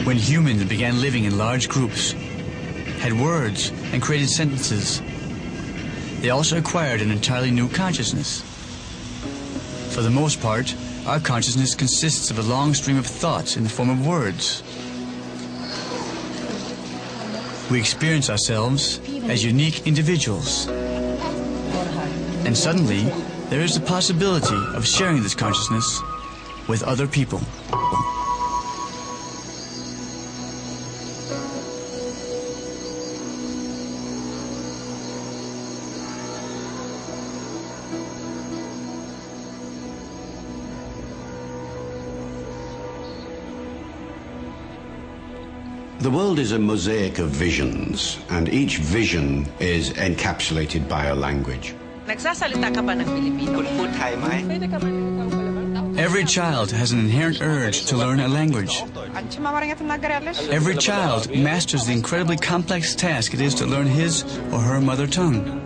When humans began living in large groups, had words and created sentences, they also acquired an entirely new consciousness. For the most part, our consciousness consists of a long stream of thoughts in the form of words. We experience ourselves as unique individuals. And suddenly, there is the possibility of sharing this consciousness with other people. The world is a mosaic of visions, and each vision is encapsulated by a language. Nagsasalita ka ba ng Pilipino? Every child has an inherent urge to learn a language. Every child masters the incredibly complex task it is to learn his or her mother tongue.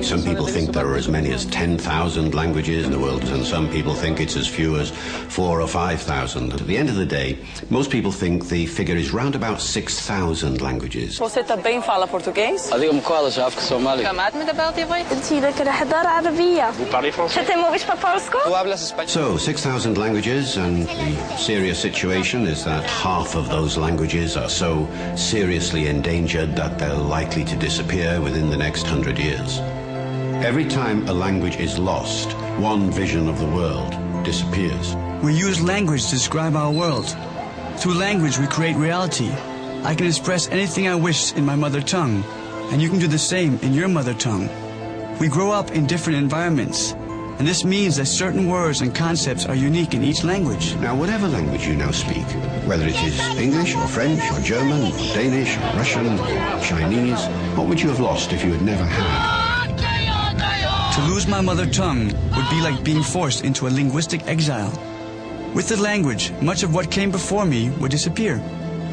Some people think there are as many as 10,000 languages in the world, and some people think it's as few as 4,000 or 5,000. At the end of the day, most people think the figure is round about 6,000 languages. Você também fala português? أديكم قاعدة شافك سومالي. كمات متبلتي بوي؟ أنتي لك redor عربية. Vous parlez français? Você mówisz po polsku? Vous hablas español? So, 6,000 languages, and the serious situation is that half of those languages are so seriously endangered that they're likely to disappear within the next 100 years. Every time a language is lost, one vision of the world disappears. We use language to describe our world. Through language, we create reality. I can express anything I wish in my mother tongue, and you can do the same in your mother tongue. We grow up in different environments, and this means that certain words and concepts are unique in each language. Now, whatever language you now speak, whether it is English or French or German or Danish or Russian or Chinese, what would you have lost if you had never had? To lose my mother tongue would be like being forced into a linguistic exile. With the language, much of what came before me would disappear.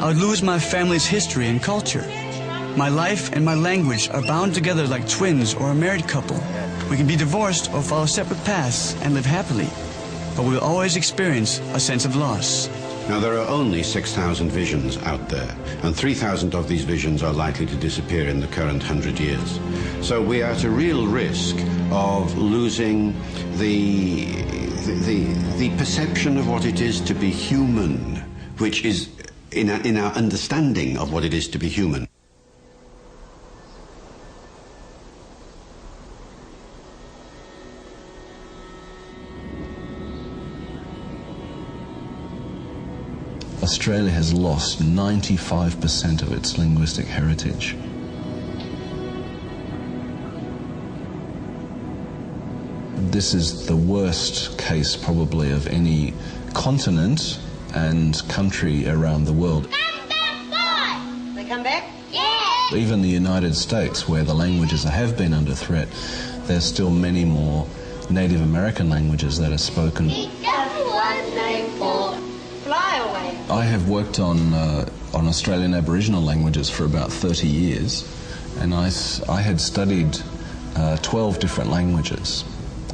I would lose my family's history and culture. My life and my language are bound together like twins or a married couple. We can be divorced or follow separate paths and live happily, but we will always experience a sense of loss. Now, there are only 6,000 visions out there, and 3,000 of these visions are likely to disappear in the current 100 years. So we are at a real risk of losing the perception of what it is to be human, which is in our understanding of what it is to be human. Australia has lost 95% of its linguistic heritage. This is the worst case probably of any continent and country around the world. Come back, boy! They come back? Yeah! Even the United States, where the languages have been under threat, there's still many more Native American languages that are spoken. I have worked on Australian Aboriginal languages for about 30 years, and I had studied 12 different languages,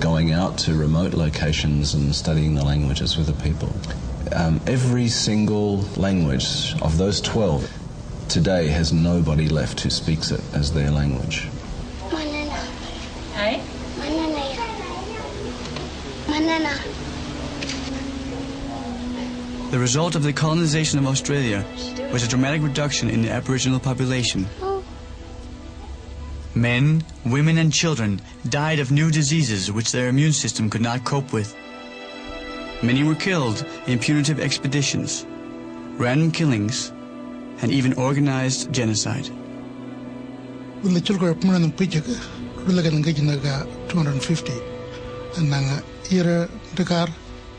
going out to remote locations and studying the languages with the people. Every single language of those 12 today has nobody left who speaks it as their language. Manana. Hey? Manana. The result of the colonization of Australia was a dramatic reduction in the Aboriginal population. Men, women, and children died of new diseases which their immune system could not cope with. Many were killed in punitive expeditions, random killings, and even organized genocide. 250 and nanga era dekar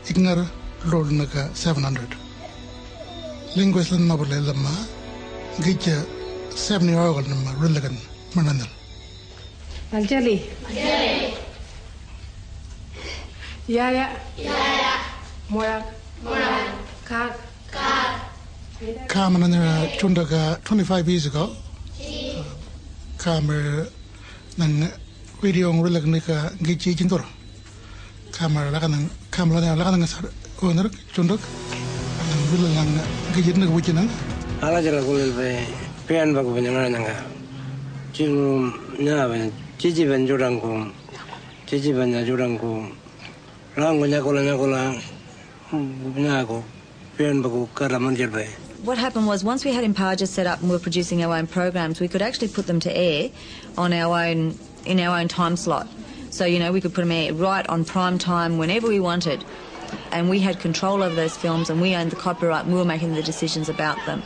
ignar road naga 700 linguist nobel lama gija 70 oil nama relagan manandal Anjali ya moya ka manandra chundaga 25 years ago kamer nang video ngul lag nika gichi jintor kamera la kanang kamera la kanang sar oner chundok nang bil nang gijit nak wucina ala jara kulil be pian bagu benanga nanga jiru nya ben jiji ben jurangku jiji ben jurangku rango nya kola nyago pian bagu karaman jerbe. What happened was once we had Impaja set up and we were producing our own programs, we could actually put them to air on our own, in our own time slot. So, you know, we could put them air right on prime time whenever we wanted. And we had control over those films and we owned the copyright and we were making the decisions about them.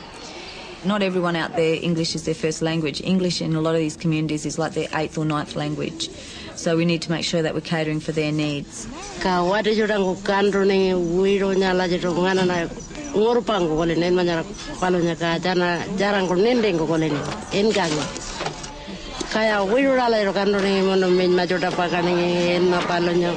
Not everyone out there, English is their first language. English in a lot of these communities is like their 8th or 9th language. So we need to make sure that we're catering for their needs. Ngurupang ko kolin en manyara palonya ka jarang ko nendeng ko kolin en gang kaya wirura la ro kando ni mono men majota pakani en ma palonya.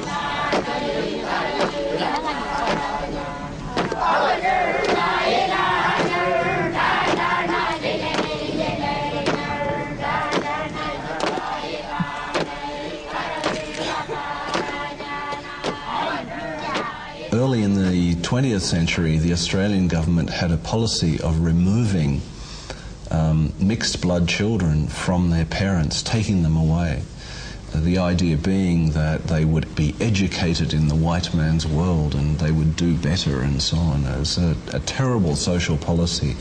Early in the 20th century, the Australian government had a policy of removing mixed blood children from their parents, taking them away. The idea being that they would be educated in the white man's world and they would do better and so on. It was a terrible social policy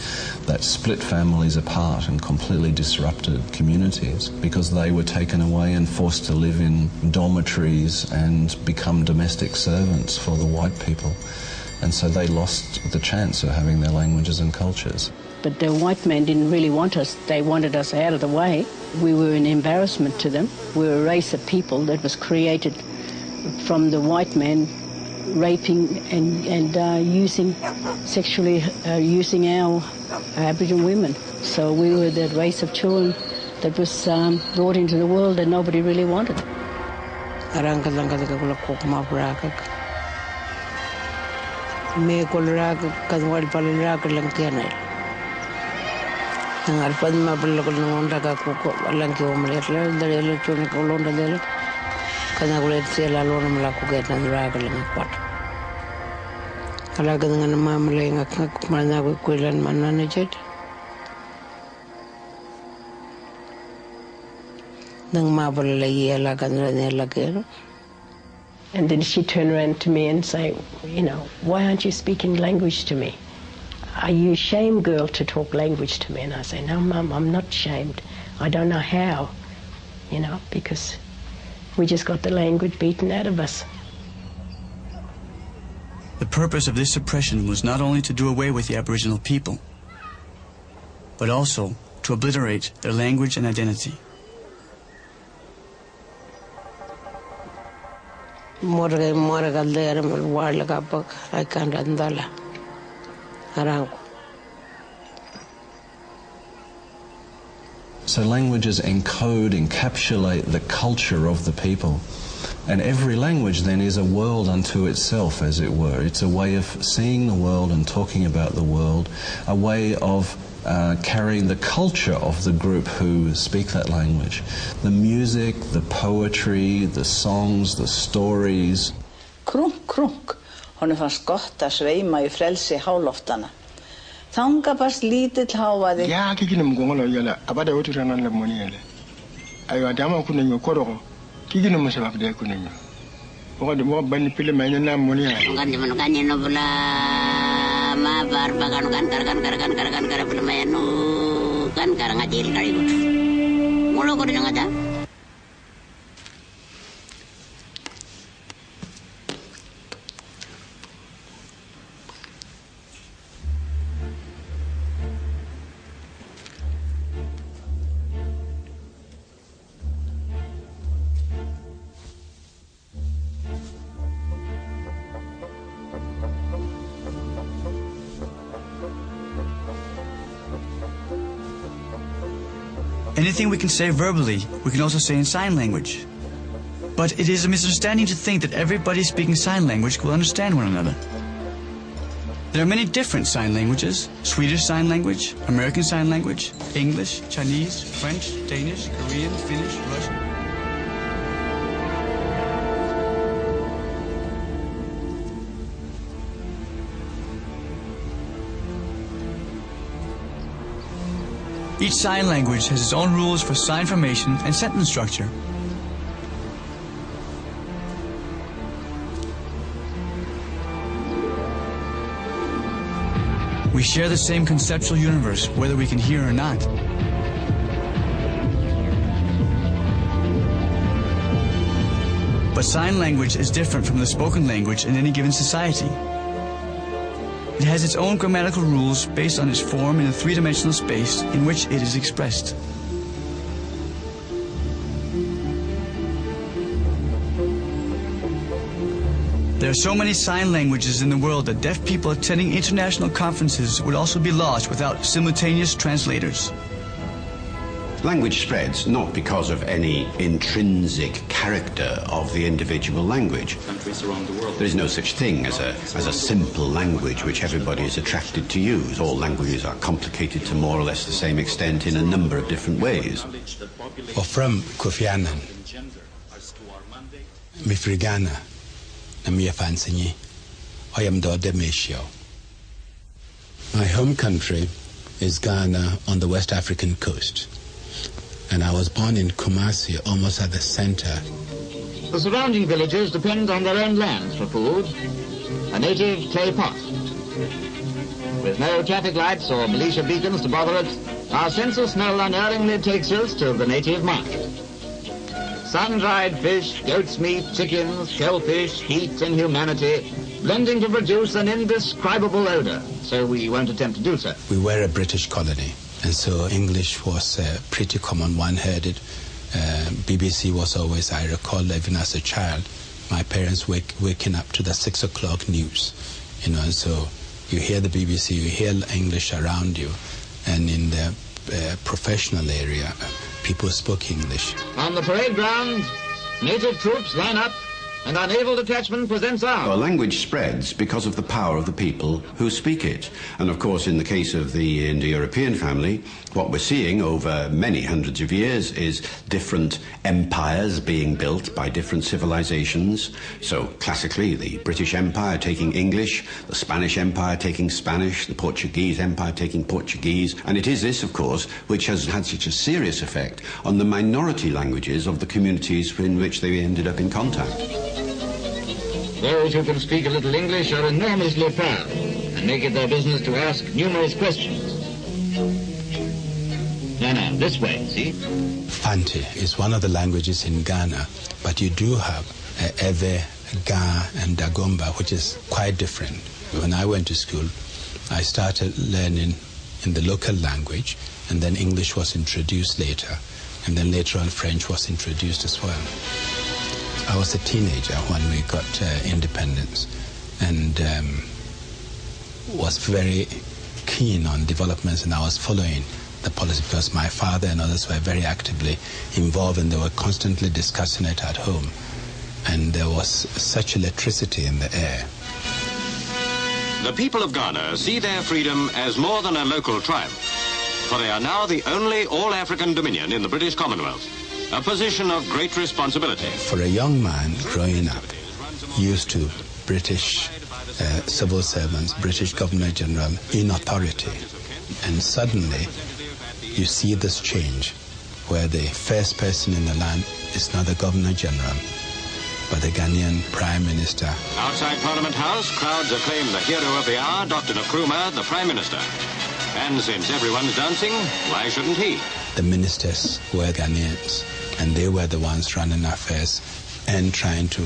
that split families apart and completely disrupted communities because they were taken away and forced to live in dormitories and become domestic servants for the white people. And so they lost the chance of having their languages and cultures. But the white men didn't really want us. They wanted us out of the way. We were an embarrassment to them. We were a race of people that was created from the white man raping and using sexually using our Aboriginal women. So we were that race of children that was brought into the world that nobody really wanted. Ngarpan ma perlu kalau ngonda kaku lang kau melihat dari lucunya kalau nonda dari karena aku lihat saya lalu melakukan raga lang kuat. Kalau dengan nama melengak mana aku kuilan mana najet. Nang ma perlu lagi ala kan rani lagi. And then she turned around to me and say, you know, why aren't you speaking language to me? Are you ashamed, girl, to talk language to me? And I say, no, Mum, I'm not ashamed. I don't know how, you know, because we just got the language beaten out of us. The purpose of this suppression was not only to do away with the Aboriginal people, but also to obliterate their language and identity. I can't andala. So languages encode, encapsulate the culture of the people. And every language then is a world unto itself, as it were. It's a way of seeing the world and talking about the world, a way of carrying the culture of the group who speak that language. The music, the poetry, the songs, the stories. Krunk, krunk. Honum fannst gott að sveima í frelsi háloftana. Þangað barst lítill hávaði. Ya kikinum gongolo yala abada woturangan la moniele. Ayo adama kunenyo koroko. Kikinum masabab de kunenyo. Pokoknya mo bani pile mainnya na moniele. Kan no bula ma bar bagan kan pile mainu kan ngajil kali gut. Mulo ko dinang ada. Anything we can say verbally, we can also say in sign language. But it is a misunderstanding to think that everybody speaking sign language will understand one another. There are many different sign languages: Swedish Sign Language, American Sign Language, English, Chinese, French, Danish, Korean, Finnish, Russian. Each sign language has its own rules for sign formation and sentence structure. We share the same conceptual universe, whether we can hear or not. But sign language is different from the spoken language in any given society. It has its own grammatical rules based on its form in a three-dimensional space in which it is expressed. There are so many sign languages in the world that deaf people attending international conferences would also be lost without simultaneous translators. Language spreads not because of any intrinsic character of the individual language. Countries around the world. There is no such thing as a simple language which everybody is attracted to use. All languages are complicated to more or less the same extent in a number of different ways. From Kofi Annan, Mifrigana, Namia Fansanyi, I am Dode Mesio. My home country is Ghana on the West African coast. And I was born in Kumasi, almost at the center. The surrounding villages depend on their own lands for food, a native clay pot. With no traffic lights or militia beacons to bother it, our sense of smell unerringly takes us to the native market. Sun-dried fish, goat's meat, chickens, shellfish, heat and humanity, blending to produce an indescribable odor, so we won't attempt to do so. We were a British colony. And so English was pretty common. One heard it. BBC was always, I recall, even as a child, my parents waking up to the 6 o'clock news. And so you hear the BBC, you hear English around you. And in the professional area, people spoke English. On the parade ground, native troops line up, and our naval detachment presents arms. Well, language spreads because of the power of the people who speak it. And of course, in the case of the Indo-European family, what we're seeing over many hundreds of years is different empires being built by different civilizations. So classically, the British Empire taking English, the Spanish Empire taking Spanish, the Portuguese Empire taking Portuguese. And it is this, of course, which has had such a serious effect on the minority languages of the communities in which they ended up in contact. Those who can speak a little English are enormously proud and make it their business to ask numerous questions. Now, this way, see? Fanti is one of the languages in Ghana, but you do have Ewe, Ga, and Dagomba, which is quite different. When I went to school, I started learning in the local language, and then English was introduced later, and then later on French was introduced as well. I was a teenager when we got independence, and was very keen on developments, and I was following the policy because my father and others were very actively involved, and they were constantly discussing it at home. And there was such electricity in the air. The people of Ghana see their freedom as more than a local triumph, for they are now the only all-African dominion in the British Commonwealth. A position of great responsibility. For a young man growing up, used to British civil servants, British Governor-General in authority, and suddenly you see this change where the first person in the land is not the Governor-General, but the Ghanaian Prime Minister. Outside Parliament House, crowds acclaim the hero of the hour, Dr. Nkrumah, the Prime Minister. And since everyone's dancing, why shouldn't he? The ministers were Ghanaians, and they were the ones running affairs and trying to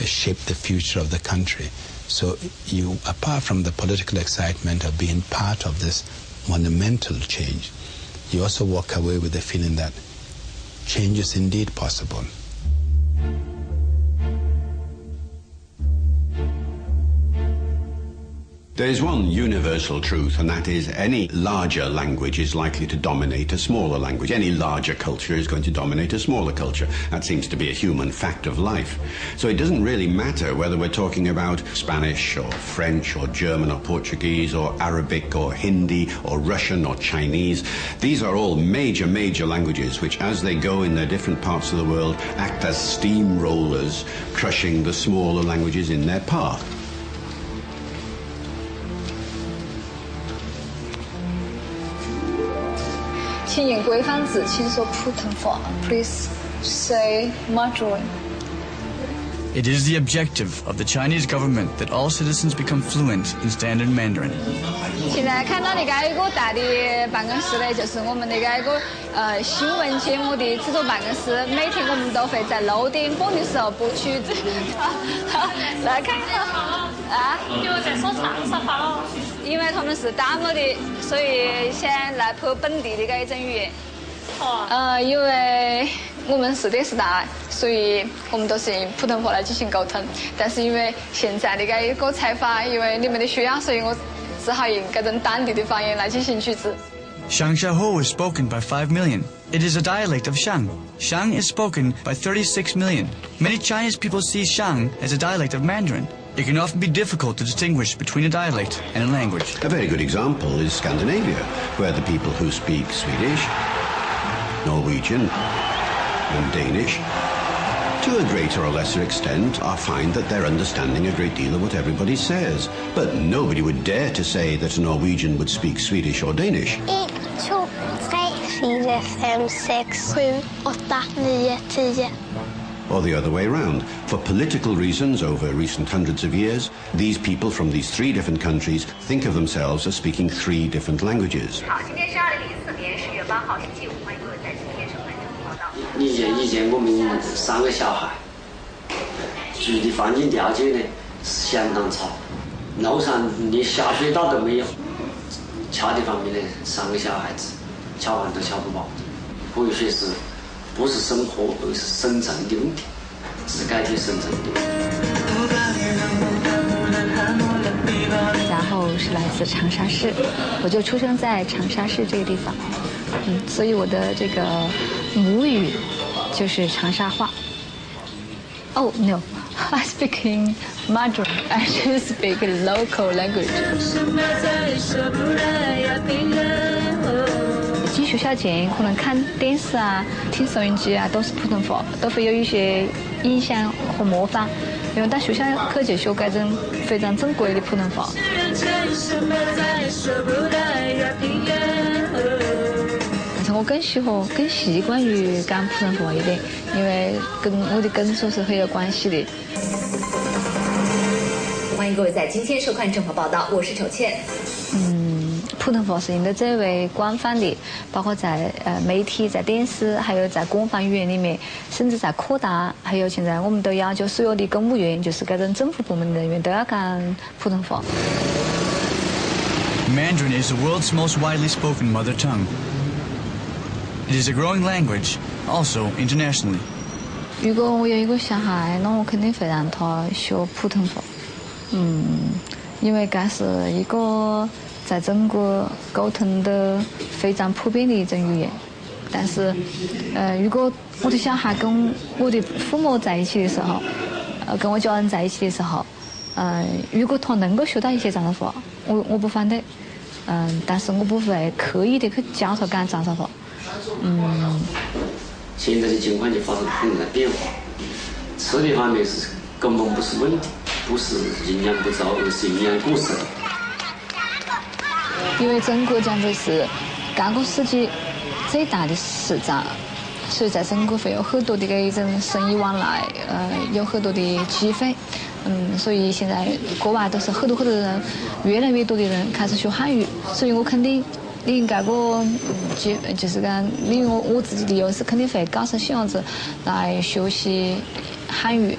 shape the future of the country. So you, apart from the political excitement of being part of this monumental change, you also walk away with the feeling that change is indeed possible. There is one universal truth, and that is any larger language is likely to dominate a smaller language. Any larger culture is going to dominate a smaller culture. That seems to be a human fact of life. So it doesn't really matter whether we're talking about Spanish or French or German or Portuguese or Arabic or Hindi or Russian or Chinese. These are all major languages which, as they go in their different parts of the world, act as steamrollers, crushing the smaller languages in their path. 请言规范字，请说普通话。Please say Mandarin. It is the objective of the Chinese government that all citizens become fluent in standard Mandarin. 现在看到那个一个大的办公室呢，就是我们那个一个新闻节目的制作办公室，每天我们都会在6点播的时候播曲子。来看看啊，因为在说长沙话了，因为他们是大陆的，所以先来播本地的一种语言。因为我们是电视台，所以我们都是用普通话来进行沟通。但是因为现在的一个采访，因为你们的需要，所以我只好用这种当地的方言来进行句子。Xiangxiahuo is spoken by 5 million. It is a dialect of Xiang. Xiang is spoken by 36 million. Many Chinese people see Xiang as a dialect of Mandarin. It can often be difficult to distinguish between a dialect and a language. A very good example is Scandinavia, where the people who speak Swedish, Norwegian and Danish, to a greater or lesser extent, find that they're understanding a great deal of what everybody says. But nobody would dare to say that a Norwegian would speak Swedish or Danish. 1, 2, 3, 4, 5, 6, 7, 8, 9, 10. Or the other way round. For political reasons over recent hundreds of years, these people from these 3 different countries think of themselves as speaking 3 different languages. 以前我们3个小孩住的环境条件呢是相当差，楼上连下水道都没有。吃的方面呢，3个小孩子吃饭都吃不饱，可以说是不是生活而是生存的问题，是改变生存的问题。然后是来自长沙市，我就出生在长沙市这个地方，所以我的这个母语就是长沙话。Oh no, I speak in Mandarin. I should speak local language. 进学校前可能看电视啊、听收音机啊，都是普通话，都会有一些印象和模仿。因为到学校课就学这种非常正规的普通话。但是我更习惯于讲普通话一点，因为跟我的根属是很有关系的。欢迎各位在今天收看正法报道，我是丑倩。普通话是应该最为广泛的，包括在媒体、在电视，还有在官方语言里面，甚至在科大，还有现在我们都要求所有的公务员，就是这种政府部门人员都要讲普通话。Mandarin is the world's most widely spoken mother tongue. It is a growing language, also internationally. 如果我有一个小孩，那我肯定会让他学普通话。因为这是一个在中国沟通的非常普遍的一种语言。但是，如果我的小孩跟我的父母在一起的时候，跟我家人在一起的时候，如果他能够学到一些长沙话，我不反对。但是我不会刻意的去教他讲长沙话。现在的情况就发生很大变化，吃的方面是根本不是问题，不是营养不足，而是营养过剩。因为中国讲的是这个世界最大的市场，所以在中国会有很多的一种生意往来，有很多的机会。所以现在国外都是很多人，越来越多的人开始学汉语，所以我肯定利用这个就是讲利用我自己的优势，肯定会告诉小孩子来学习汉语。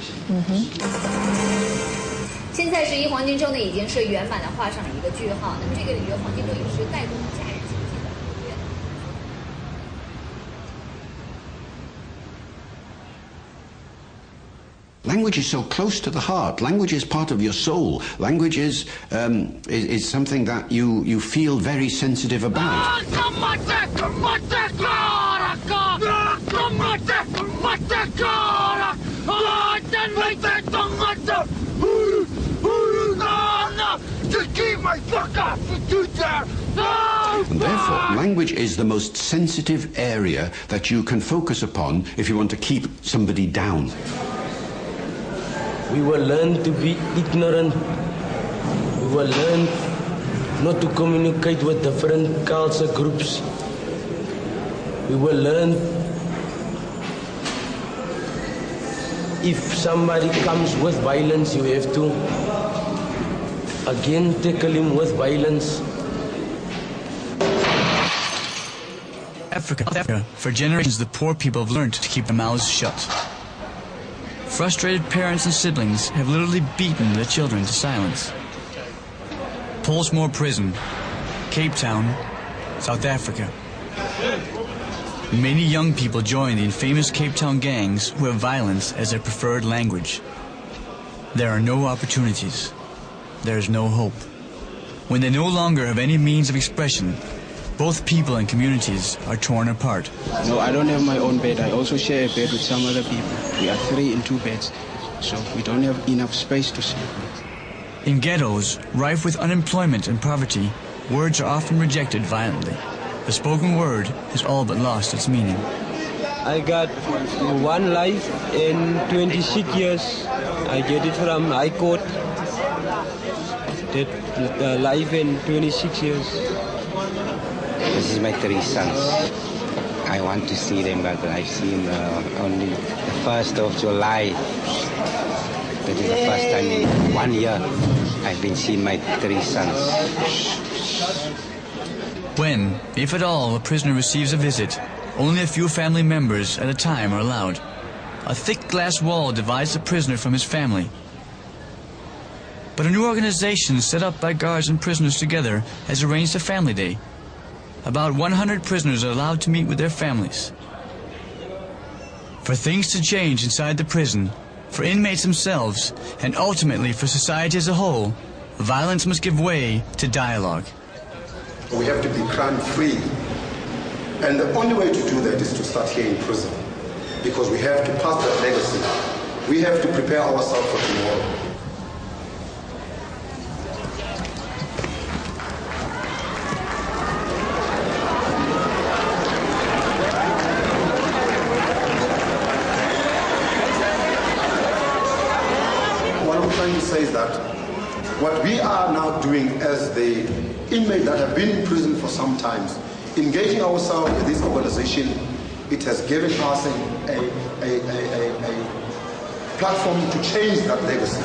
现在是黄金周呢，已经是圆满的画上了一个句号。那么这个里约黄金周也是带动假日经济的。Language is so close to the heart. Language is part of your soul. Language is something that you feel very sensitive about. And therefore, language is the most sensitive area that you can focus upon if you want to keep somebody down. We will learn to be ignorant. We will learn not to communicate with different culture groups. We will learn. If somebody comes with violence, you have to again tackle him with violence. Africa, for generations the poor people have learned to keep their mouths shut. Frustrated parents and siblings have literally beaten their children to silence. Pollsmoor Prison, Cape Town, South Africa. Many young people join the infamous Cape Town gangs who have violence as their preferred language. There are no opportunities. There is no hope. When they no longer have any means of expression, both people and communities are torn apart. No, I don't have my own bed. I also share a bed with some other people. We are 3 in 2 beds, so we don't have enough space to sleep. In ghettos, rife with unemployment and poverty, words are often rejected violently. The spoken word has all but lost its meaning. I got 1 life in 26 years. I get it from High Court. That life in 26 years. This is my 3 sons. I want to see them, but I've seen only the 1st of July. That is the first time in 1 year I've been seeing my 3 sons. When, if at all, a prisoner receives a visit, only a few family members at a time are allowed. A thick glass wall divides the prisoner from his family. But a new organization set up by guards and prisoners together has arranged a family day. About 100 prisoners are allowed to meet with their families. For things to change inside the prison, for inmates themselves, and ultimately for society as a whole, violence must give way to dialogue. We have to be crime-free. And the only way to do that is to start here in prison. Because we have to pass that legacy. We have to prepare ourselves for tomorrow. What I'm trying to say is that what we are now doing as the inmates that have been in prison for some time, engaging ourselves with this organization, it has given us a platform to change that legacy.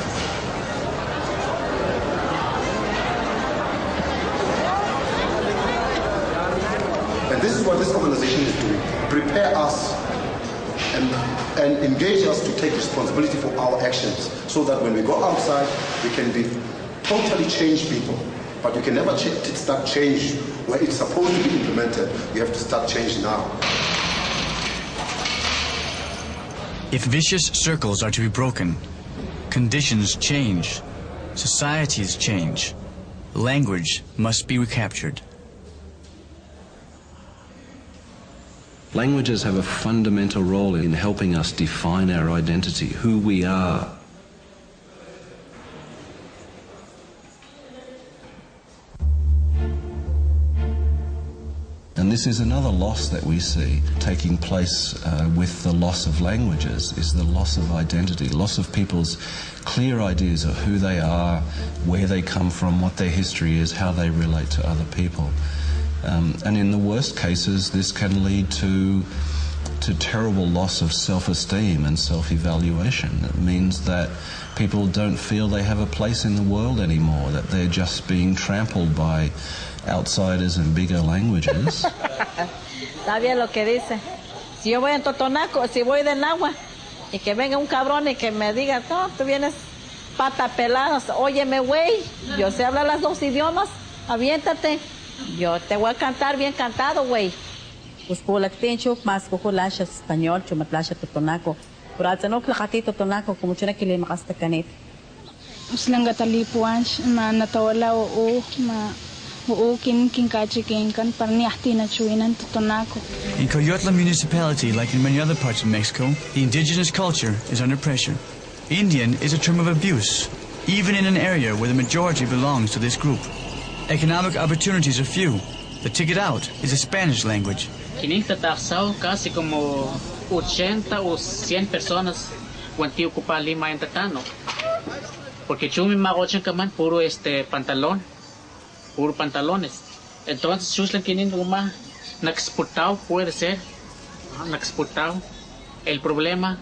And this is what this organization is doing, prepare us and engage us to take responsibility for our actions, so that when we go outside, we can be totally changed people. But you can never start change where it's supposed to be implemented. You have to start change now. If vicious circles are to be broken, conditions change, societies change, language must be recaptured. Languages have a fundamental role in helping us define our identity, who we are. And this is another loss that we see taking place with the loss of languages, is the loss of identity, loss of people's clear ideas of who they are, where they come from, what their history is, how they relate to other people. And in the worst cases, this can lead to terrible loss of self-esteem and self-evaluation. It means that people don't feel they have a place in the world anymore, that they're just being trampled by outsiders and bigger languages. Está bien lo que dice. Si yo voy en Totonaco, si voy del agua, y que venga un cabrón y que me diga, no, tú vienes pata peladas, óyeme, güey, yo sé hablar las 2 idiomas, aviéntate, yo te voy a cantar bien cantado, güey. Pues por la que tengo más cojo lasha español, chumat lasha Totonaco, pero al tenor klakati Totonaco, como chuna que le makasta kanit. Uslanga talipuanch, ma natawala o ma. In Coyotla municipality, like in many other parts of Mexico, the indigenous culture is under pressure. Indian is a term of abuse, even in an area where the majority belongs to this group. Economic opportunities are few. The ticket out is a Spanish language. Casi como 80 o 100 personas cuando ocupa Lima en Tatano. Porque chumi magochan kaman puro pantalón. Puro pantalones. Entonces, Chuslan quiniendo más, na exportado puede ser. exportado. El problema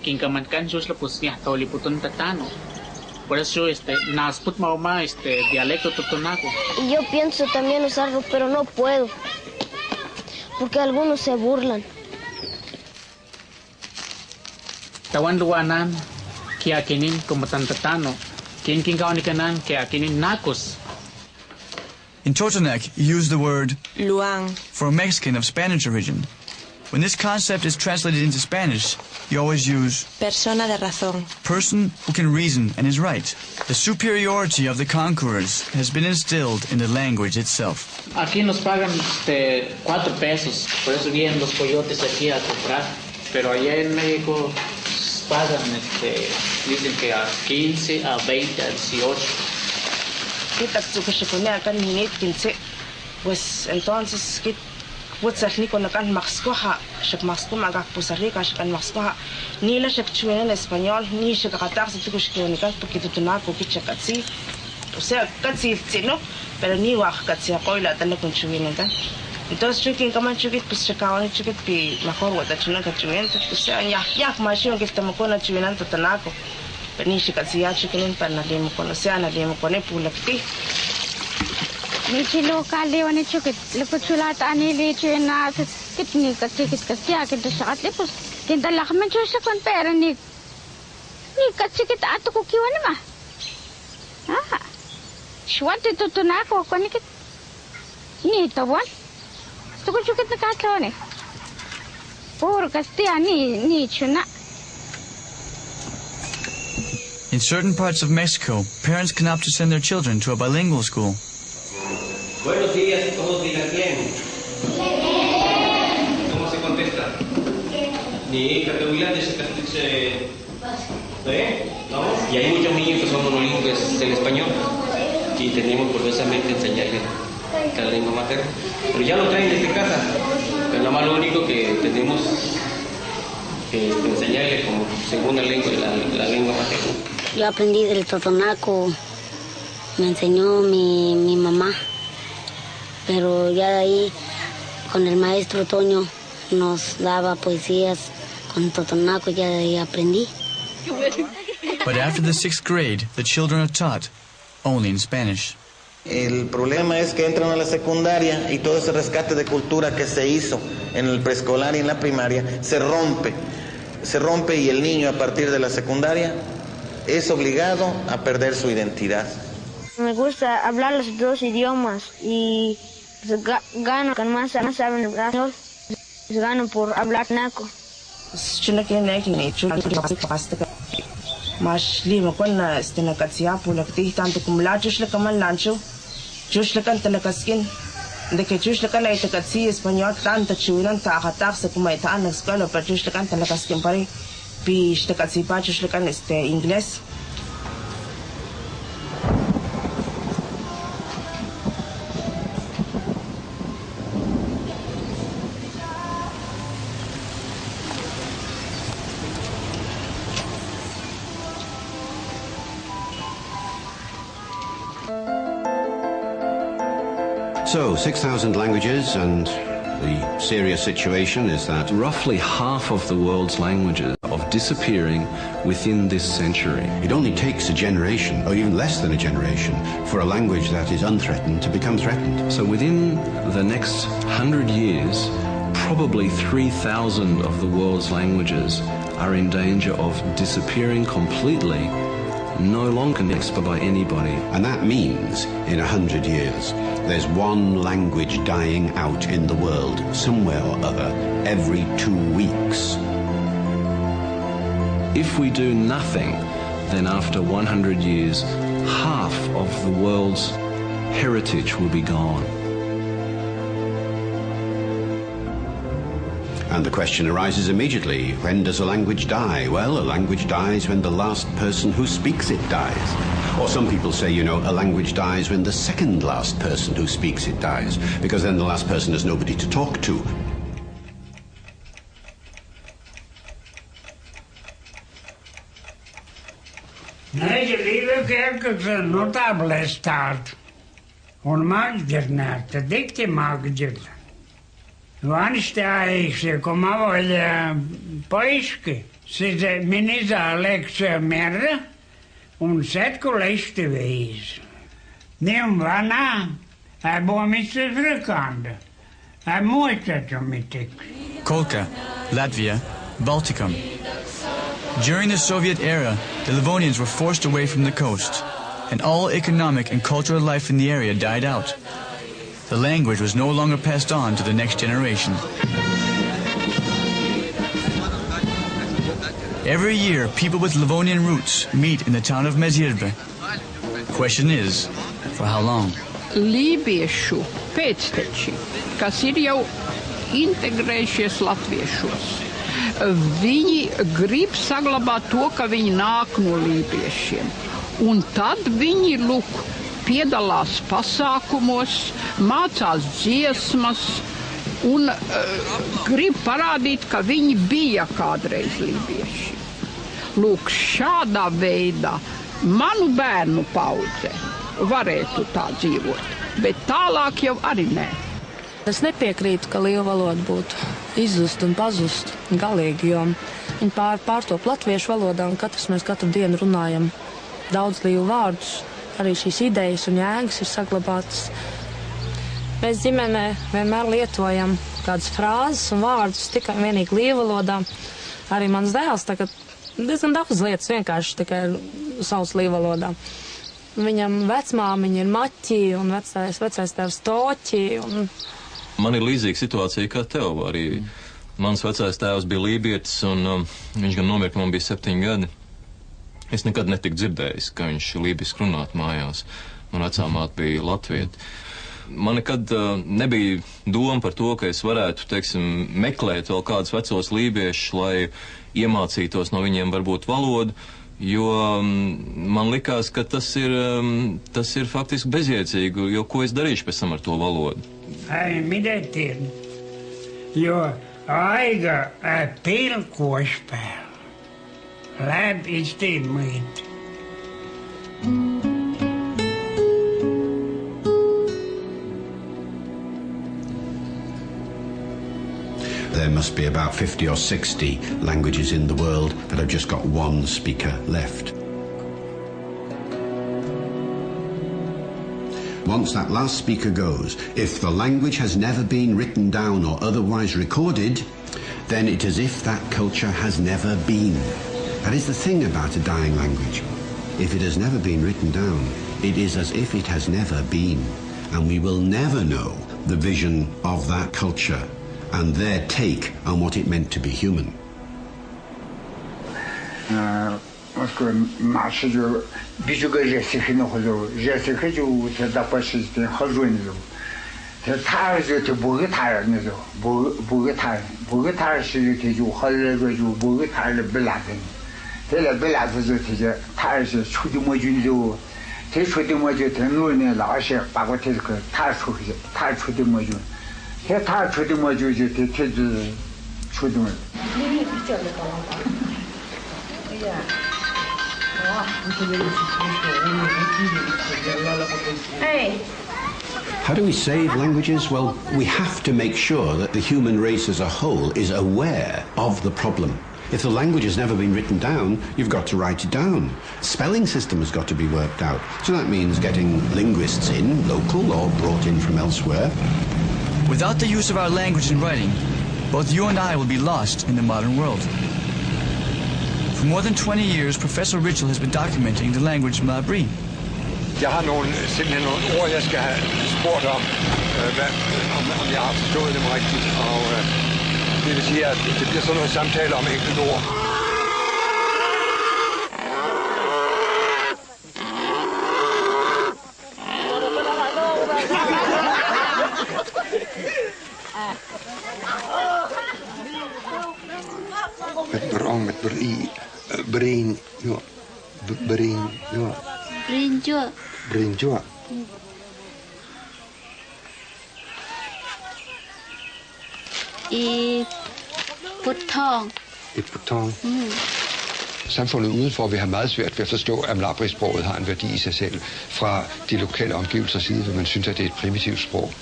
que en Camancanchos pues ya todo el putón tatano. Por eso nasput mauma dialecto totonaco. Y yo pienso también usarlo, pero no puedo, porque algunos se burlan. Tawan luanan que akinin como tantatano, quien kaunikanan que akinin nacos. In Totonac, you use the word Luang for a Mexican of Spanish origin. When this concept is translated into Spanish, you always use persona de razón. Person who can reason and is right. The superiority of the conquerors has been instilled in the language itself. Aquí nos pagan 4 pesos, por eso vienen los coyotes aquí a comprar. Pero allá en México pagan, dicen que a 15, a 20, a 18. Pues entonces Putzalni con acá maxcoja, shak maxco magak pusarica, shak maxcoja, ni la shak chuena en español, ni shak atar se tuco shkionicas porque tu tunaco que chacatsi, o sea, catsi, no, pero ni waj catsi a coila tal con chuena. Entonces chukin kaman chukit pues shakawan chukit pi mejor wata chuna cachuena, o sea, ya machino que estamos con la chuena tu tunaco, pero ni shakatsi ya chukin para nadie me conoce, nadie me conoce pulakti. Nici locale o nici că le puțulat ani nici na cât ni că sia că de șat le pus când la xmen ce să con pera ni că țit atu cu kiwana ma șoate tot na cu con ni to bon tu cu că te casone por că stia ni chuna. In certain parts of Mexico, parents can opt to send their children to a bilingual school. Buenos días, todos digan bien. ¿Cómo se contesta? Ni categoría se ¿Vamos? Y hay muchos niños que son monolingües del español y tenemos forzosamente enseñarles la lengua materna. Pero ya lo traen desde casa. Pero nada más lo único que tenemos que enseñarles como segunda lengua la lengua materna. Yo aprendí del totonaco, me enseñó mi mamá. Pero ya de ahí, con el maestro Toño, nos daba poesías con totonaco, ya de ahí aprendí. But after the 6th grade, the children are taught only in Spanish. El problema es que entran a la secundaria y todo ese rescate de cultura que se hizo en el preescolar y en la primaria se rompe y el niño a partir de la secundaria es obligado a perder su identidad. Me gusta hablar los 2 idiomas y gano con más saben español, gano por hablar naco. Chuna que ni chuna mas lima con na katsia pulakti tanto como la chusla kaman lancho chusla kan talakaskin de que chusla kan ay takatsi español tanto chunan ta akatak sa kuma ita ang eskwela pero chusla kan talakaskin pare pi takatsi pa chusla kan inglés. So, 6,000 languages, and the serious situation is that roughly half of the world's languages are disappearing within this century. It only takes a generation, or even less than a generation, for a language that is unthreatened to become threatened. So within the next 100 years, probably 3,000 of the world's languages are in danger of disappearing completely, no longer connected by anybody. And that means, in 100 years, there's one language dying out in the world, somewhere or other, every 2 weeks. If we do nothing, then after 100 years, half of the world's heritage will be gone. And the question arises immediately, when does a language die? Well, a language dies when the last person who speaks it dies. Or some people say, you know, a language dies when the second last person who speaks it dies, because then the last person has nobody to talk to. Nee, lieve kerkers, notable staat. On maakt er naar te dikte maakt er. Vanstājīgs, ko mavoļa poiski, se minisa lekcija merda, un setku leisti veis. Nim vana, bomitse frekanda, moitatumitik. Kolka, Latvia, Balticum. During the Soviet era, the Livonians were forced away from the coast, and all economic and cultural life in the area died out. The language was no longer passed on to the next generation. Every year, people with Livonian roots meet in the town of Mezirbe. Question is, for how long? Lībiešu pēcteči, kas ir jau integrējušies latviešos, viņi grib saglabāt to, ka viņi nāk no lībiešiem. Un tad viņi, lūk, piedalās pasākumos, mācās dziesmas un grib parādīt, ka viņi bija kādreiz lībieši. Lūk, šādā veidā manu bērnu paudze varētu tā dzīvot, bet tālāk jau arī nē. Es nepiekrītu, ka līva valoda būtu izzust un pazust galīgi, jo viņi pārtop latviešu valodā, un mēs katru dienu runājam daudz līvu vārdus. Arī šīs idejas un jēgas ir saglabātas. Mēs ģimenē vienmēr lietojam kādas frāzes un vārdus tikai vienīgi līvu valodā. Arī mans dēls tagad diezgan daudz lietas vienkārši tikai sauc līvu valodā. Viņam vecmāmiņa ir Maķi un vecais tēvs Toķi. Man ir līdzīga situācija kā tev. Arī mans vecais tēvs bija lībietis, un viņš gan nomira, ka man bija 7 gadi. Es nekad netiku dzirdējis, ka viņš lībiski runātu mājās. Man vecā māte bija latvieta. Man nekad nebija doma par to, ka es varētu, teiksim, meklēt vēl kādus vecos lībiešus, lai iemācītos no viņiem varbūt valodu, jo man likās, ka tas ir faktiski bezjēdzīgi, jo ko es darīšu pēc tam ar to valodu? Midētien, jo aiga pilkošpēl, lēb iztīmīt. There must be about 50 or 60 languages in the world that have just got one speaker left. Once that last speaker goes, if the language has never been written down or otherwise recorded, then it is as if that culture has never been. That is the thing about a dying language. If it has never been written down, it is as if it has never been. And we will never know the vision of that culture and their take on what it meant to be human. How do we save languages? Well, we have to make sure that the human race as a whole is aware of the problem. If the language has never been written down, you've got to write it down. Spelling system has got to be worked out. So that means getting linguists in, local or brought in from elsewhere. Without the use of our language in writing, both you and I will be lost in the modern world. For more than 20 years, Professor Ritchell has been documenting the language Mabri. Jeg har simpelthen nogle ord, jeg skal have spurgt om jeg har forstået dem rigtigt. Og det vil sige, at det bliver sådan noget samtale om enkelte ord. Brinjua. I putong. samfundet udenfor vil have meget svært ved at forstå, at mlabri-sproget har en værdi i sig selv. Fra de lokale omgivelsers side vil man synes, at det er et primitivt sprog.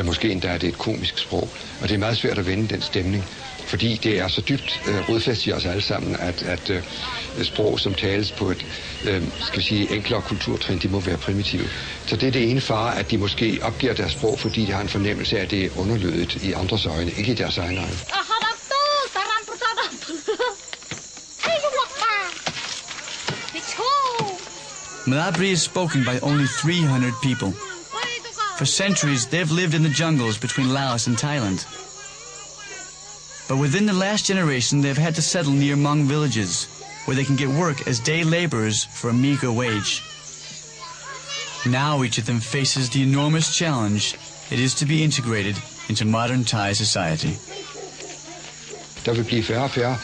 Måske endda er det et komisk sprog. Og det er meget svært at vende den stemning, fordi det er så dybt rodfæstet i os alle sammen, at sprog, som tales på et skal vi sige, enklere kulturtrin, de må være primitive. Så det er det ene fare, at de måske opgiver deres sprog, fordi de har en fornemmelse af, at det er underlødigt i andres øjne, ikke i deres egne øjne. Mlabri is spoken by only 300 people. For centuries, they've lived in the jungles between Laos and Thailand. But within the last generation, they've had to settle near Hmong villages, where they can get work as day laborers for a meager wage. Now each of them faces the enormous challenge it is to be integrated into modern Thai society. Der vil blive færre og færre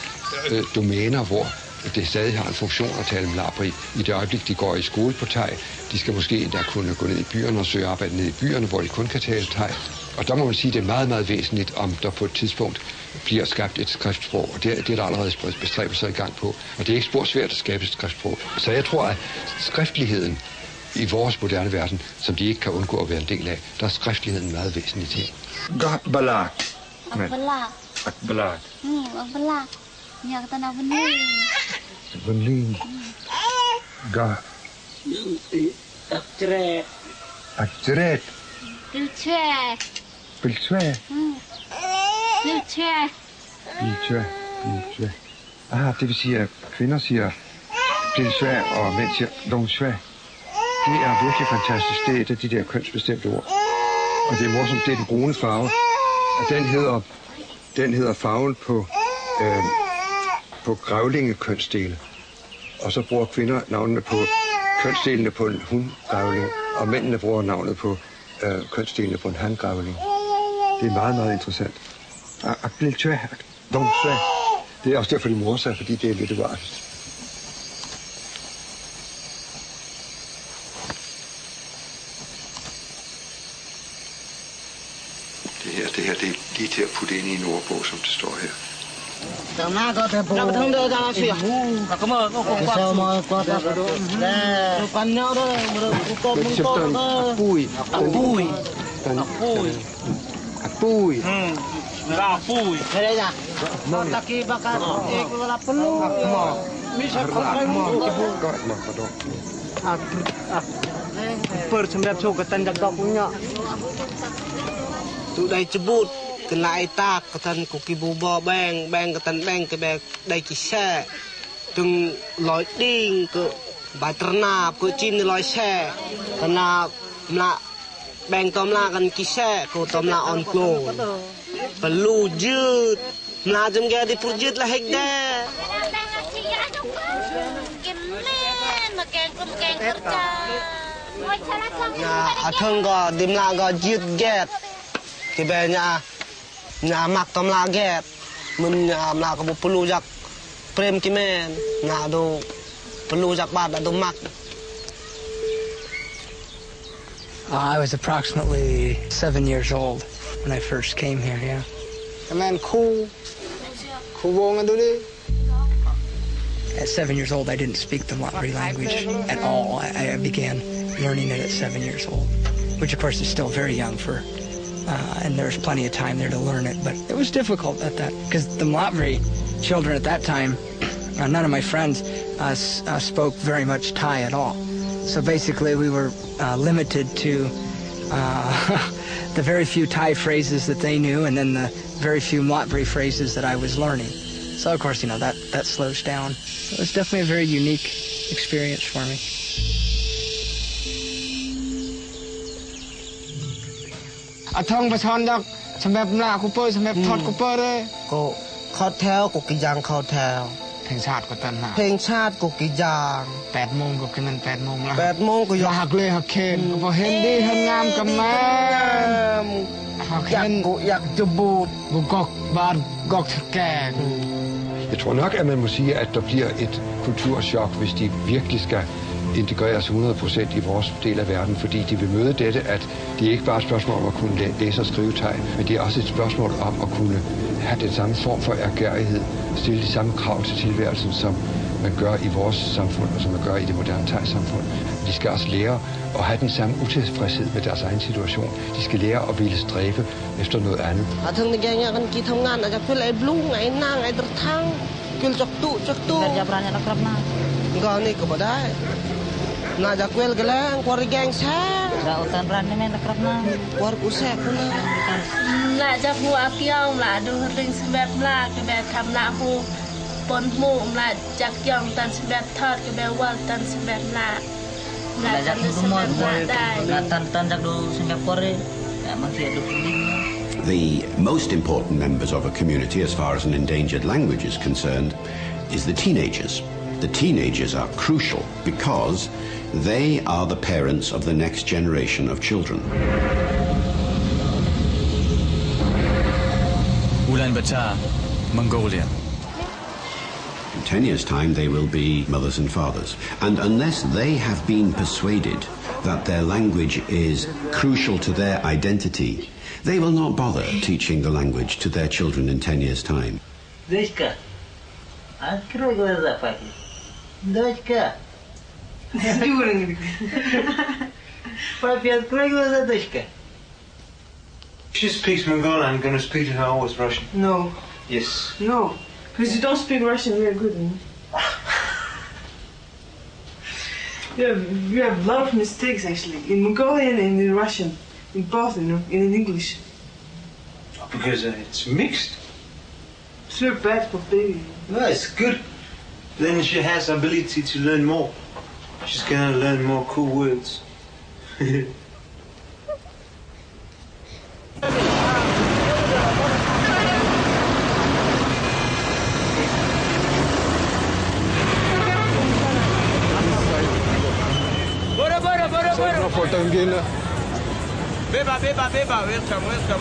domæner, hvor det stadig har en funktion at tale mlabri. I det øjeblik, de går i skole på thai, de skal måske endda kunne gå ned i byerne og søge arbejde ned i byerne, hvor de kun kan tale thai. Og der må man sige, at det er meget, meget væsentligt, om der på et tidspunkt bliver skabt et skriftsprog. Og det er der allerede bestræbelser i gang på. Og det er ikke spor svært at skabe et skriftsprog. Så jeg tror, at skriftligheden i vores moderne verden, som de ikke kan undgå at være en del af, der er skriftligheden en meget væsentlig ting. Balat. Balat. Ya kata nak benih. Benih. Gah. Akceret. Akceret. Pilcue. Pilcue. Pilcue. Pilcue. Pilcue. Det vil sige, at kvinder siger pilcue, og mænd siger dongcue. Det er virkelig fantastisk. Det er et af de der kønsbestemte ord. Og det er morsomt, det er den brune farve. Og den hedder farven på grævlingekønsdele. Og så bruger kvinder navnene på kønsdelene på en hundgrævling, og mændene bruger navnet på kønsdelene på en hangrævling. Det er meget, meget interessant. Det er også derfor, de morer sig, fordi det er lidt uartigt. Det her, det er lige til at putte ind i en ordbog, som det står her. tụi đây chụp bút cái lại ta cái thân của cái bù bò beng cái thân beng cái bè đây chỉ xe từng lối đi cái bài terna cái chín lối xe karena beng tom la kan kisah ko tom la on flow perlu jut lazim ga di purjut lah hekda athang ga dimla ga jut get cái bè nhà mặc tom la get mun la ka perlu jak prem kimen na do perlu jak bad do mak. I was approximately 7 years old when I first came here, yeah. And then At 7 years old, I didn't speak the Mlabri language at all. I began learning it at 7 years old, which of course is still very young for, and there's plenty of time there to learn it, but it was difficult at that, because the Mlabri children at that time, none of my friends spoke very much Thai at all. So basically we were limited to the very few Thai phrases that they knew, and then the very few Mlabri phrases that I was learning. So of course, that slows down. So it was definitely a very unique experience for me. Athong bason dak sampai mla ku poi sampai thot ku poi de ko khot theo ku kijang khot theo เพลงชาติก็ตันนะ เพลงชาติกูกี่อย่าง 8 โมงก็คือมัน8 โมงละ 8 โมงก็อยากเลยหักเคนพอเห็นดีเห็นงามกับแม่หักเคนกูอยากจะบูดกูกอกบาดกอกแก่ Jeg tror nok, at man må sige, at der bliver et kulturschok, hvis de virkelig skal integreres 100% i vores del af verden, fordi de vil møde dette, at det ikke bare er et spørgsmål om at kunne læse og skrive tegn, men det er også et spørgsmål om at kunne have den samme form for ærgerighed, stille de samme krav til tilværelsen, som man gør i vores samfund, og som man gør i det moderne thai-samfund. De skal også lære at have den samme utilfredshed med deres egen situation. De skal lære at ville stræbe efter noget andet. The most important members of a community, as far as an endangered language is concerned, is the teenagers. The teenagers are crucial because they are the parents of the next generation of children. Ulaanbaatar, Mongolia. In 10 years' time, they will be mothers and fathers. And unless they have been persuaded that their language is crucial to their identity, they will not bother teaching the language to their children in 10 years' time. Дочка, открой глаза, папе. Дочка. Папе, открой глаза, дочка. She speaks Mongolian. I'm going to speak to her always Russian. No. Yes. No. Because you don't speak Russian very good. You have a lot of mistakes, actually. In Mongolian and in Russian. In both, and in English. Because it's mixed. It's very bad for baby. No, it's good. Then she has ability to learn more. She's going to learn more cool words. Beba, welcome,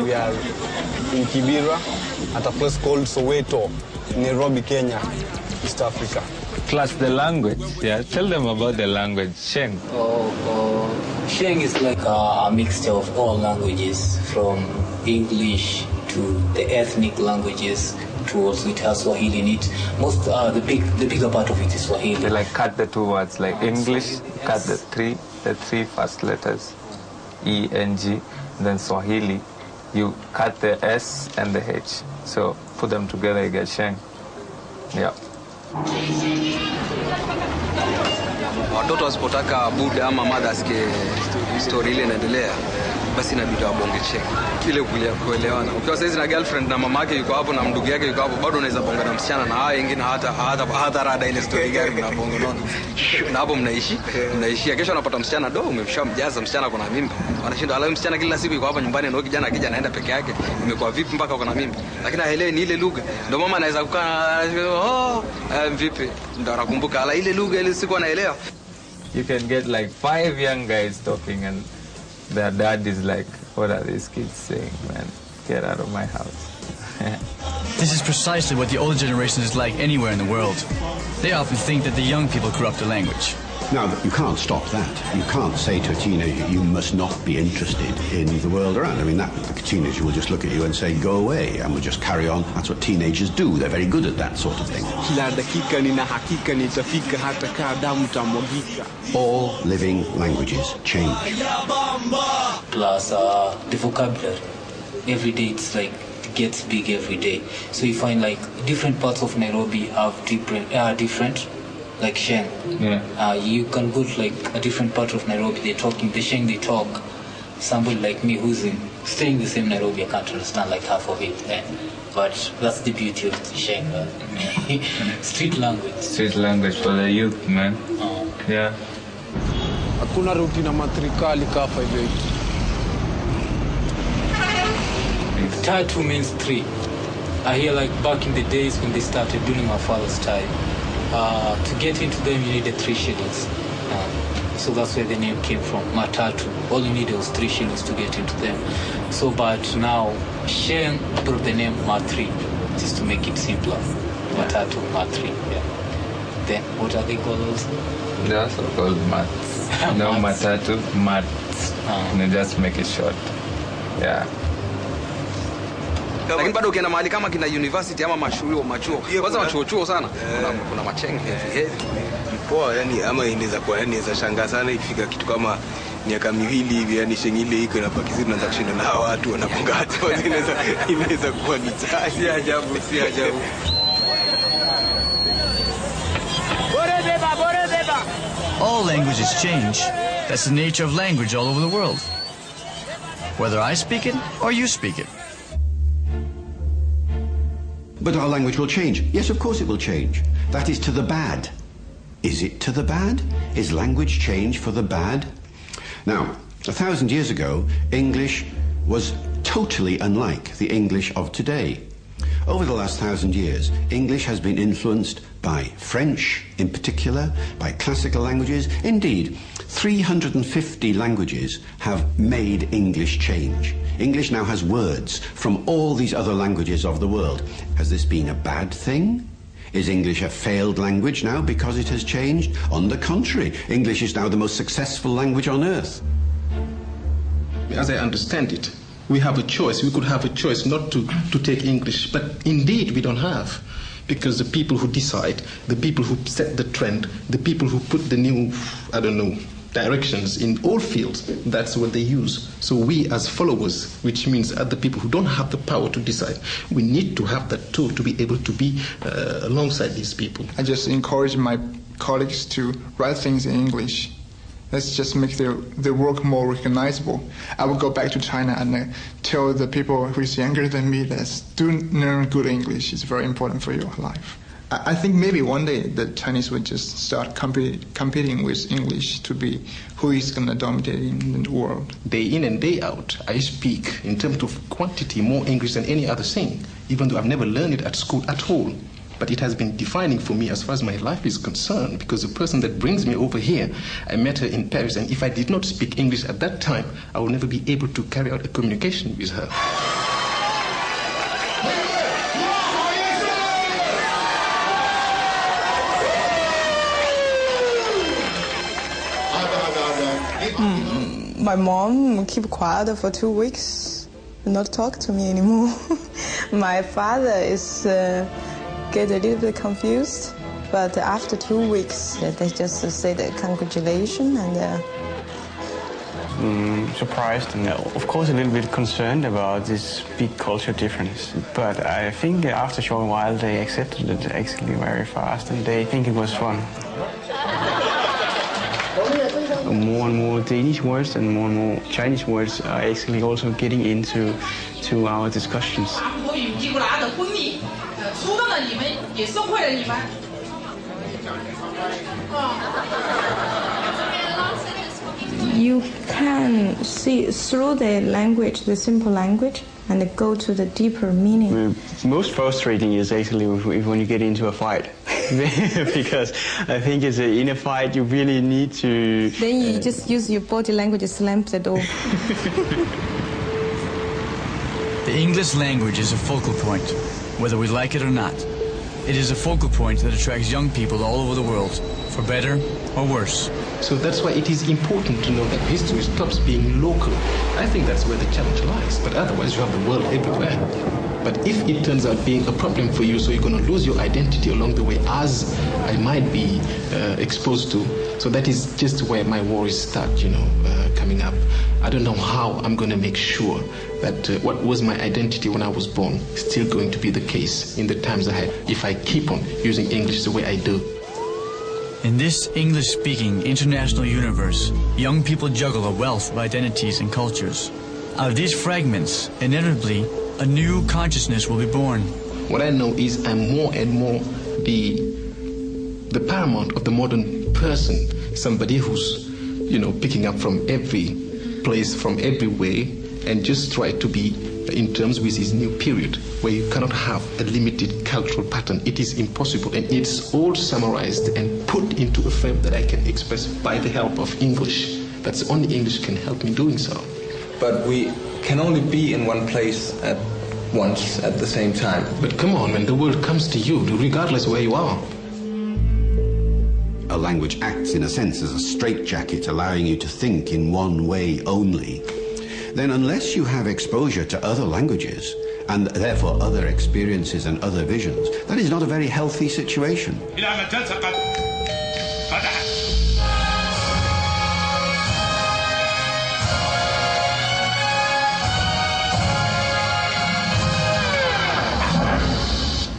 We are in Kibera at a place called Soweto, Nairobi, Kenya, East Africa. Plus the language, yeah. Tell them about the language, Sheng. Sheng is like a mixture of all languages, from English to the ethnic languages, to also it has Swahili in it. The bigger part of it is Swahili. They like cut the two words, like English, cut the three first letters, E, N, G, then Swahili, you cut the S and the H. So put them together, you get Sheng. Yeah. Watoto wasipotaka buda ama mada asikie story ile inaendelea, basi inabidi wabonge check ile kuelewana. Ukiwa saizi na girlfriend na mama yake yuko hapo na ndugu yake yuko hapo, bado unaweza bonga na msichana na hao wengine hata rada ile story gani mnabonga unaona. Na hapo mnaishia kesho unapata msichana umemshamjaza msichana kuna mimba. Wanashinda ala msichana kila siku yuko hapa nyumbani na kijana akija anaenda peke yake. Imekuwa vipi mpaka uko na mimba? Lakini haelewi ni ile lugha. Ndio mama anaweza kukaa vipi? Ndio anakumbuka ala ile lugha ile siku anaelewa. You can get like 5 young guys talking and their dad is like, what are these kids saying, man? Get out of my house. This is precisely what the old generation is like anywhere in the world. They often think that the young people corrupt the language. Now, you can't stop that. You can't say to a teenager, you must not be interested in the world around. I mean, the teenager will just look at you and say, go away, and will just carry on. That's what teenagers do. They're very good at that sort of thing. All living languages change. Plus the vocabulary. Every day it's like, it gets big every day. So you find like different parts of Nairobi have different like Sheng. Yeah. You can go to like a different part of Nairobi, the Sheng they talk. Somebody like me who's staying in the same Nairobi, I can't understand like half of it. But that's the beauty of the Sheng. Street language. Street language for the youth, man. Yeah. Hakuna rutina matrikali kafa hivi. Tattoo means 3. I hear like back in the days when they started during my father's time. To get into them, you needed 3 shillings. So that's where the name came from, Matatu. All you needed was 3 shillings to get into them. So, but now, Sheng brought the name Mat3, just to make it simpler. Matatu, Mat3, yeah. Then, what are they called also? They're also called Mats. No, Matatu, Mats. And just make it short. Yeah. Lakini bado ukienda mahali kama kina university ama mashuo machuo. Kwanza machuo sana. Kuna macheng heavy. Poa, yani ama inaweza kuwa yani inaweza shangaa sana ikifika kitu kama miaka miwili hivi, yani shengile iko na Pakistan tunaanza kushinda na hao watu wanapunga hati. Inaweza kuwa ni si ajabu. All languages change. That's the nature of language all over the world. Whether I speak it or you speak it. But our language will change. Yes, of course it will change. That is to the bad. Is it to the bad? Is language change for the bad? Now, 1,000 years ago, English was totally unlike the English of today. Over the last 1,000 years, English has been influenced by French in particular, by classical languages. Indeed, 350 languages have made English change. English now has words from all these other languages of the world. Has this been a bad thing? Is English a failed language now because it has changed? On the contrary, English is now the most successful language on earth. As I understand it, we have a choice. We could have a choice not to take English, but indeed we don't have. Because the people who decide, the people who set the trend, the people who put the new, directions in all fields, that's what they use. So we as followers, which means other people who don't have the power to decide, we need to have that tool to be able to be alongside these people. I just encourage my colleagues to write things in English. Let's just make their work more recognizable. I will go back to China and tell the people who is younger than me that do learn good English. It's very important for your life. I think maybe one day the Chinese would just start competing with English to be who is going to dominate in the world. Day in and day out, I speak in terms of quantity more English than any other thing, even though I've never learned it at school at all. But it has been defining for me as far as my life is concerned, because the person that brings me over here, I met her in Paris, and if I did not speak English at that time, I would never be able to carry out a communication with her. My mom keep quiet for 2 weeks, not talk to me anymore. My father is get a little bit confused, but after 2 weeks, they just say the congratulations and. Surprised and of course a little bit concerned about this big culture difference. But I think after a short while they accepted it actually very fast and they think it was fun. More and more Danish words and more Chinese words are actually also getting into our discussions. You can see through the language, the simple language, and go to the deeper meaning. Most frustrating is actually when you get into a fight. Because I think in a fight you really need to... Then you just use your body language to slam the door. The English language is a focal point, whether we like it or not. It is a focal point that attracts young people all over the world, for better or worse. So that's why it is important to know that history stops being local. I think that's where the challenge lies, but otherwise you have the world everywhere. But if it turns out being a problem for you, so you're going to lose your identity along the way, as I might be exposed to. So that is just where my worries start, coming up. I don't know how I'm going to make sure that what was my identity when I was born is still going to be the case in the times ahead if I keep on using English the way I do. In this English-speaking international universe, young people juggle a wealth of identities and cultures. Out of these fragments, inevitably, a new consciousness will be born. What I know is I'm more and more the paramount of the modern person, somebody who's, picking up from every place, from every way, and just try to be in terms with this new period, where you cannot have a limited cultural pattern. It is impossible, and it's all summarized and put into a frame that I can express by the help of English. That's only English can help me doing so. But we can only be in one place at once at the same time. But come on, when the world comes to you, regardless where you are. A language acts, in a sense, as a straitjacket, allowing you to think in one way only. Then unless you have exposure to other languages, and therefore other experiences and other visions, that is not a very healthy situation.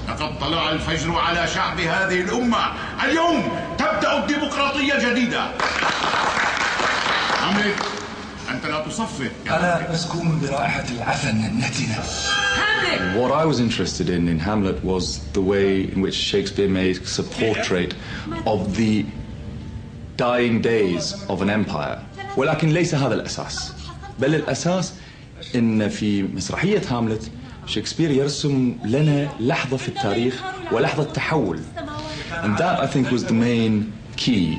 لقد طلع الفجر على شعب هذه الأمة. اليوم تبدأ الديمقراطية الجديدة. عمرو أنت لا تصفق. أنا مسكون برائحة العفن النتنة. What I was interested in Hamlet was the way in which Shakespeare makes a portrait of the dying days of an empire. ولكن ليس هذا الأساس، بل الأساس إن في مسرحية هاملت شكسبير يرسم لنا لحظة في التاريخ ولحظة تحول. And that, I think, was the main key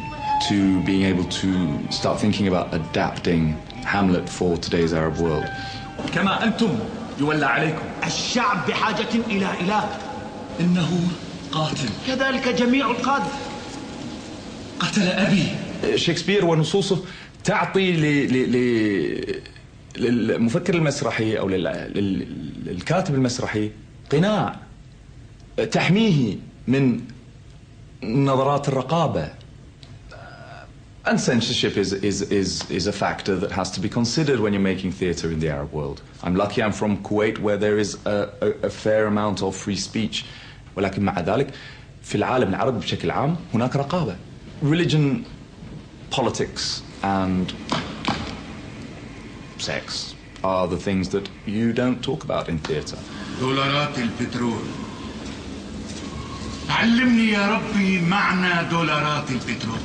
to being able to start thinking about adapting Hamlet for today's Arab world. كما أنتم يولى عليكم. الشعب بحاجة إلى إله. إنه قاتل. كذلك جميع القادة. قتل أبي. شكسبير ونصوصه تعطي للمفكر المسرحي أو للكاتب المسرحي قناع تحميه من نظرات الرقابة. And censorship is a factor that has to be considered when you're making theatre in the Arab world. I'm lucky I'm from Kuwait, where there is a fair amount of free speech. ولكن مع ذلك في العالم العربي بشكل عام هناك رقابة. Religion, politics and sex are the things that you don't talk about in theatre. دولارات البترول. علمني يا ربي معنى دولارات البترول.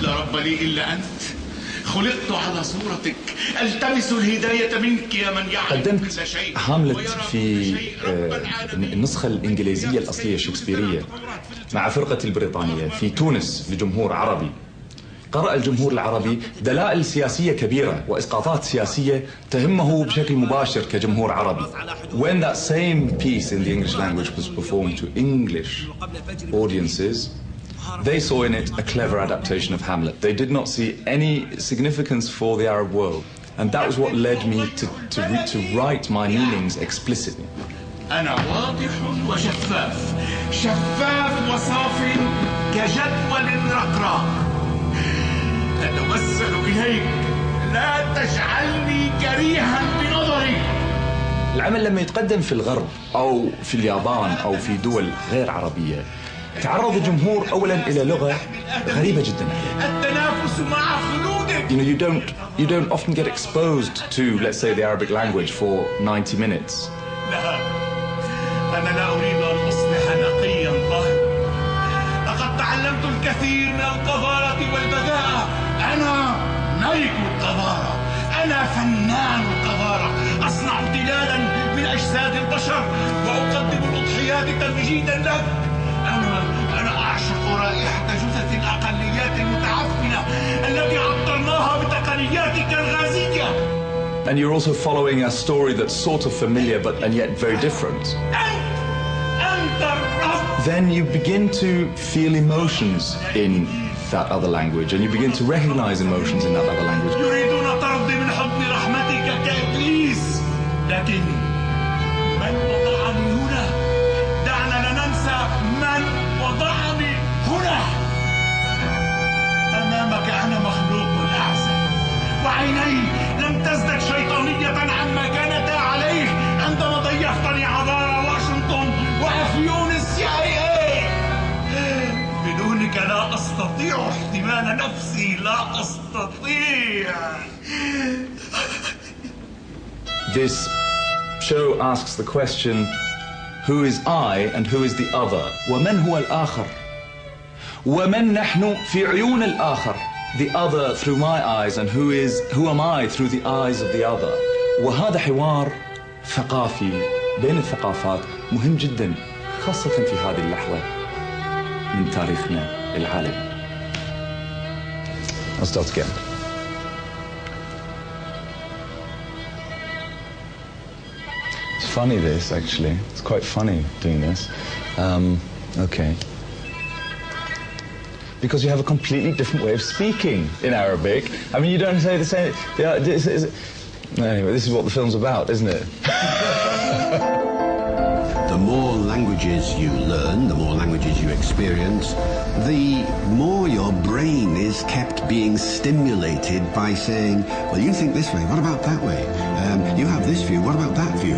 لا رب لي إلا أنت. خلقت على صورتك. التمس الهداية منك يا من يعلم كل شيء. هاملت في النسخة الإنجليزية الأصلية الشكسبيرية مع فرقة البريطانية في تونس لجمهور عربي. قرأ الجمهور العربي دلائل سياسية كبيرة وإسقاطات سياسية تهمه بشكل مباشر كجمهور عربي. When that same piece in the English language was performed to English audiences, they saw in it a clever adaptation of Hamlet. They did not see any significance for the Arab world. And that was what led me to write my meanings explicitly. أنا واضح وشفاف. شفاف وصاف كجدول رقراق. أتوسل إليك لا تجعلني كريها بنظري. العمل لما يتقدم في الغرب أو في اليابان أو في دول غير عربية تعرض الجمهور أولا إلى لغة غريبة جدا. التنافس مع خلودك. You don't often get exposed to, let's say, the Arabic language for 90 minutes. لا أنا لا أريد أن أصبح نقيا طاهرا. لقد تعلمت الكثير من القذارة والبذاءة. أنا ملك القذارة. أنا فنان القذارة. أصنع تلالا من أجساد البشر وأقدم الأضحيات تمجيدا لك. أنا أعشق رائحة جثث الأقليات المتعفنة التي عطرناها بتقنياتك الغازية. And you're also following a story that's sort of familiar and yet very different. Then you begin to feel emotions in that other language, and you begin to recognize emotions in that other language. يريدون طردي من حضن رحمتك كإبليس، لكن من وضعني هنا؟ دعنا لا ننسى من وضعني هنا. أمامك أنا مخلوق أعزل، وعيني لم تزدد شيطانية عما كانتا عليه عندما ضيفتني عبارة واشنطن وأفيون CIA. بدونك لا أستطيع احتمال نفسي. لا أستطيع. This show asks the question, who is I and who is the other? ومن هو الآخر؟ ومن نحن في عيون الآخر? The other through my eyes, and who am I through the eyes of the other? وهذا حوار ثقافي بين الثقافات مهم جدا، خاصة في هذه اللحظة من تاريخنا العالمي. I'll start again. It's funny this, actually. It's quite funny doing this. Okay. Because you have a completely different way of speaking in Arabic. I mean, you don't say the same. Yeah, anyway, this is what the film's about, isn't it? The more languages you learn, the more languages you experience, the more your brain is kept being stimulated by saying, well, you think this way, what about that way? You have this view, what about that view?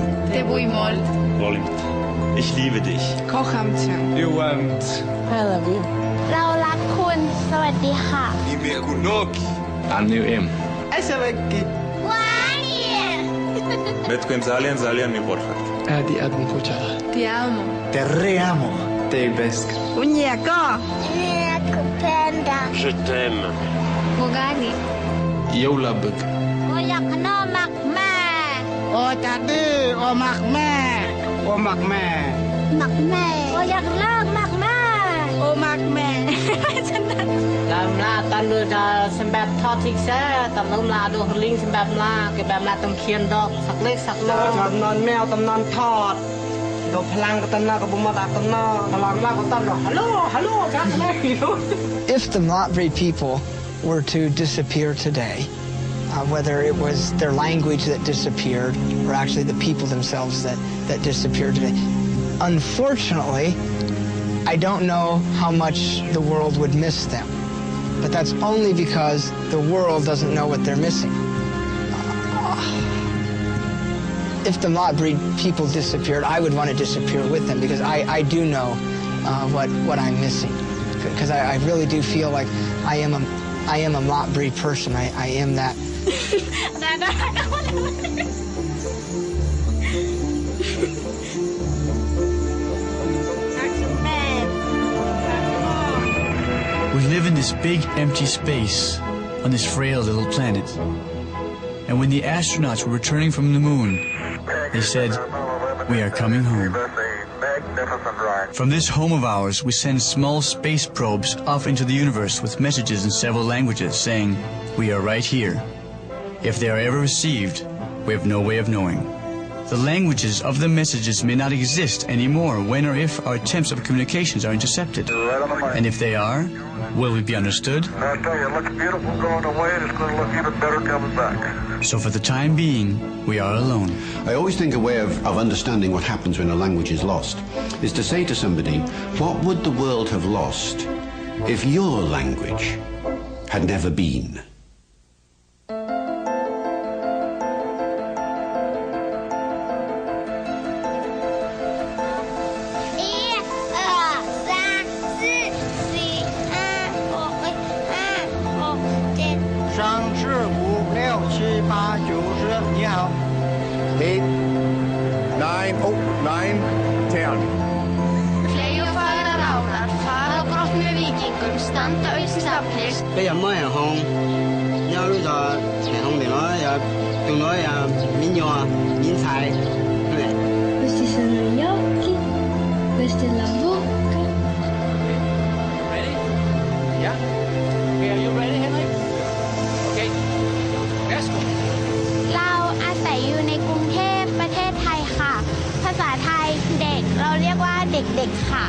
Rolling. Ich liebe dich. Kocham cię. You want. I love you. เรารักคุณสวัสดีค่ะ Nimekunoki. Annuim. Esaveki. Betko zalian zalian mi borfak. Adi admi kuchara. Ti amo. Te reamo. Te besk. Unieko. Kupenda. Je t'aime. Bogani. Yola bug. โออยากนอนมากแม่โอจะดื้อโอมักแม่ โอมักแม่ มักแม่โออยากเลิกมักแม่โอมักแม่ฉันนั้น làm là ta đưa ra xem bẹp thọ thịt xe tầm nông là đồ linh xem bẹp là cái bẹp là tầm khiên đọc sắc lết sắc lơ tầm non mèo tầm non thọt đồ phlang cái tầm na cái bụng mà đặt tầm na tầm là cái tầm là hello các này. If the Mlatri people were to disappear today, whether it was their language that disappeared or actually the people themselves that disappeared today, unfortunately, I don't know how much the world would miss them. But that's only because the world doesn't know what they're missing. If the Mlatri people disappeared, I would want to disappear with them because I do know what I'm missing. Because I really do feel like I am a Mlatri person. I am that. We live in this big empty space on this frail little planet. And when the astronauts were returning from the moon, they said, "We are coming home." From this home of ours, we send small space probes off into the universe with messages in several languages saying, "We are right here." If they are ever received, we have no way of knowing. The languages of the messages may not exist anymore when or if our attempts of communications are intercepted. And if they are, will we be understood? I tell you, it looks beautiful going away, and it's going to look even better coming back. So for the time being, we are alone. I always think a way of understanding what happens when a language is lost is to say to somebody, what would the world have lost if your language had never been? Bây giờ mới hàng hôn nhau bây giờ hàng hôn thì nói tôi nói miếng nhỏ miếng xài Questi sono gli occhi, questa è la bocca. Ready? Yeah? Okay, are you ready, Henry? Okay. Let's go. เราอาศัยอยู่ในกรุงเทพประเทศไทยค่ะภาษาไทยเด็กเราเรียกว่าเด็กๆค่ะ